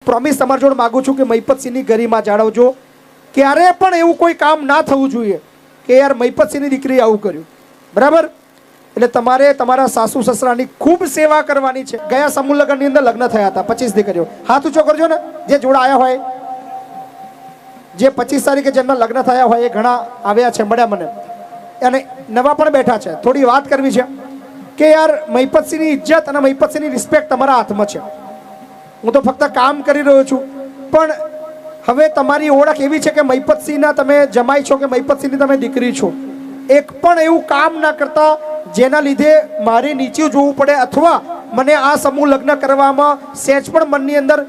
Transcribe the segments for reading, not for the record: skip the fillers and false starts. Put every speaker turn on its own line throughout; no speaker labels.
Promise તમારી જોડે માગું છું કે મહિપતસિંહની ગરિમા જાળવજો. ક્યારે પણ એવું કોઈ કામ ના થવું જોઈએ કે યાર મહિપતસિંહની દીકરીએ આવું કર્યું. બરાબર? એટલે તમારે તમારા સાસુ સસરાની ખૂબ સેવા કરવાની છે. ગયા સમૂહ લગ્નની અંદર લગ્ન થયા હતા 25 દીકરીઓ. હાથ ઊંચો કરજો ને જે જોડે આવ્યા હોય, જે 25 તારીખે જેમના લગ્ન થયા હોય એ ઘણા આવ્યા છે, મળ્યા મને, અને નવા પણ બેઠા છે. થોડી વાત કરવી છે કે યાર મહિપતસિંહની ઇજ્જત અને મહિપતસિંહની રિસ્પેક્ટ તમારા હાથમાં છે. હું તો ફક્ત કામ કરી રહ્યો છું, પણ હવે તમારી ઓળખ એવી છે કે મહિપતસિંહના તમે જમાઈ છો કે મહિપતસિંહની તમે દીકરી છો. એક પણ એવું કામ ના કરતા જેના લીધે મારે નીચે જોવું પડે અથવા મને આ સમૂહ લગ્ન કરવામાં સહેજ પણ મનની અંદર,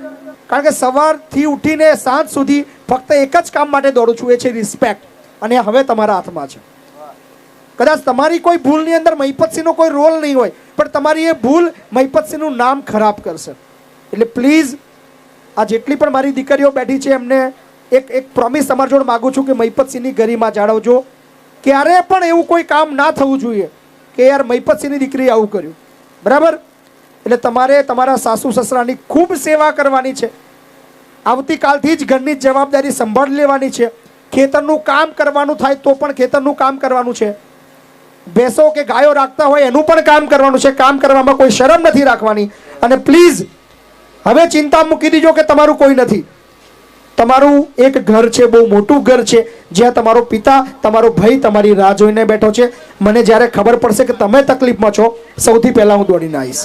કારણ કે સવારથી ઉઠીને સાંજ સુધી ફક્ત એક જ કામ માટે દોડું છું, એ છે રિસ્પેક્ટ. અને હવે તમારા હાથમાં છે. કદાચ તમારી કોઈ ભૂલની અંદર મહિપતસિંહનો કોઈ રોલ નહીં હોય, પણ તમારી એ ભૂલ મહિપતસિંહનું નામ ખરાબ કરશે. એટલે પ્લીઝ આ જેટલી પણ મારી દીકરીઓ બેઠી છે એમને એક પ્રોમિસ તમારી જોડે માગું છું કે મહિપતસિંહની ગરિમા જાળવજો. ક્યારે પણ એવું કોઈ કામ ના થવું જોઈએ કે યાર મહિપતસિંહની દીકરીએ આવું કર્યું. બરાબર? એટલે તમારે તમારા સાસુ સસરાની ખૂબ સેવા કરવાની છે. આવતીકાલથી જ ઘરની જવાબદારી સંભાળી લેવાની છે. ખેતરનું કામ કરવાનું થાય તો પણ ખેતરનું કામ કરવાનું છે. ભેંસો કે ગાયો રાખતા હોય એનું પણ કામ કરવાનું છે. કામ કરવામાં કોઈ શરમ નથી રાખવાની. અને પ્લીઝ હવે ચિંતા મૂકી દીજો કે તમારું કોઈ નથી. તમારું એક ઘર છે, બહુ મોટું ઘર છે, જ્યાં તમારો પિતા, તમારો ભાઈ તમારી રાહ જોઈને બેઠો છે. મને જ્યારે ખબર પડશે કે તમે તકલીફમાં છો, સૌથી પહેલા હું દોડીને આવીશ.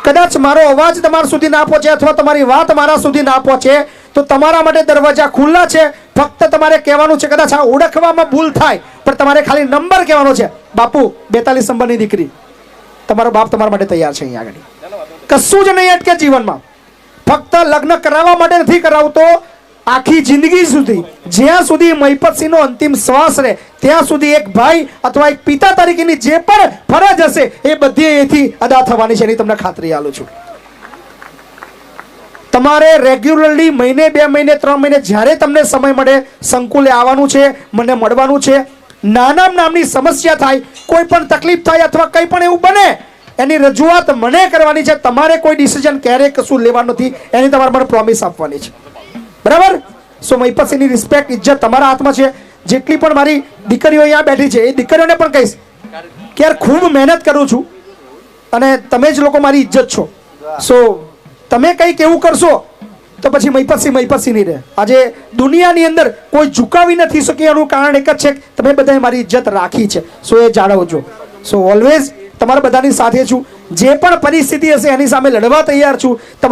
કદાચ મારો અવાજ તમારા સુધી ના પહોંચે અથવા તમારી વાત મારા સુધી ના પહોંચે તો તમારા માટે દરવાજા ખુલ્લા છે. ફક્ત તમારે કહેવાનું છે, કદાચ આ ઓળખવામાં ભૂલ થાય પણ તમારે ખાલી નંબર કહેવાનો છે. બાપુ 42 નંબરની દીકરી, તમારો બાપ તમારા માટે તૈયાર છે. અહીંયા આગળ કશું જ નહીં અટકે જીવનમાં. ફક્ત લગ્ન કરાવવા માટે નથી કરાવતો, આખી જિંદગી સુધી, જ્યાં સુધી મહિપતસિંહનો અંતિમ શ્વાસ રહે ત્યાં સુધી એક ભાઈ અથવા એક પિતા તરીકેની જે પણ ફરજ હશે એ બધી અહીંથી અદા થવાની છે. એની તમને ખાતરી આપું છું. તમારે રેગ્યુલરલી મહિને 2 મહિને 3 મહિને જ્યારે તમને સમય મળે સંકુલે આવવાનું છે, મને મળવાનું છે. નાનામાં નાની સમસ્યા થાય, કોઈ પણ તકલીફ થાય અથવા કંઈ પણ એવું બને એની રજૂઆત મને કરવાની છે. તમારે કોઈ ડિસિઝન ક્યારેય કશું લેવાનું નથી, એની તમારે મને પ્રોમિસ આપવાની છે. બરાબર? સો મહિપતસિંહની રિસ્પેક્ટ, ઇજ્જત તમારા હાથમાં છે. જેટલી પણ મારી દીકરીઓ અહીંયા બેઠી છે એ દીકરીઓને પણ કહીશ કે યાર ખૂબ મહેનત કરું છું અને તમે જ લોકો મારી ઇજ્જત છો. સો તમે કંઈક એવું કરશો તો પછી મહિપતસિંહ નહીં રહે. આજે દુનિયાની અંદર કોઈ ઝુકાવી નથી શકે, એનું કારણ એક જ છે કે તમે બધાએ મારી ઇજ્જત રાખી છે. સો એ જાળવજો. સો ઓલવેઝ તમારા બધાની સાથે છું. જે પણ પરિસ્થિતિ હશે એની સામે લડવા તૈયાર છું. તમારા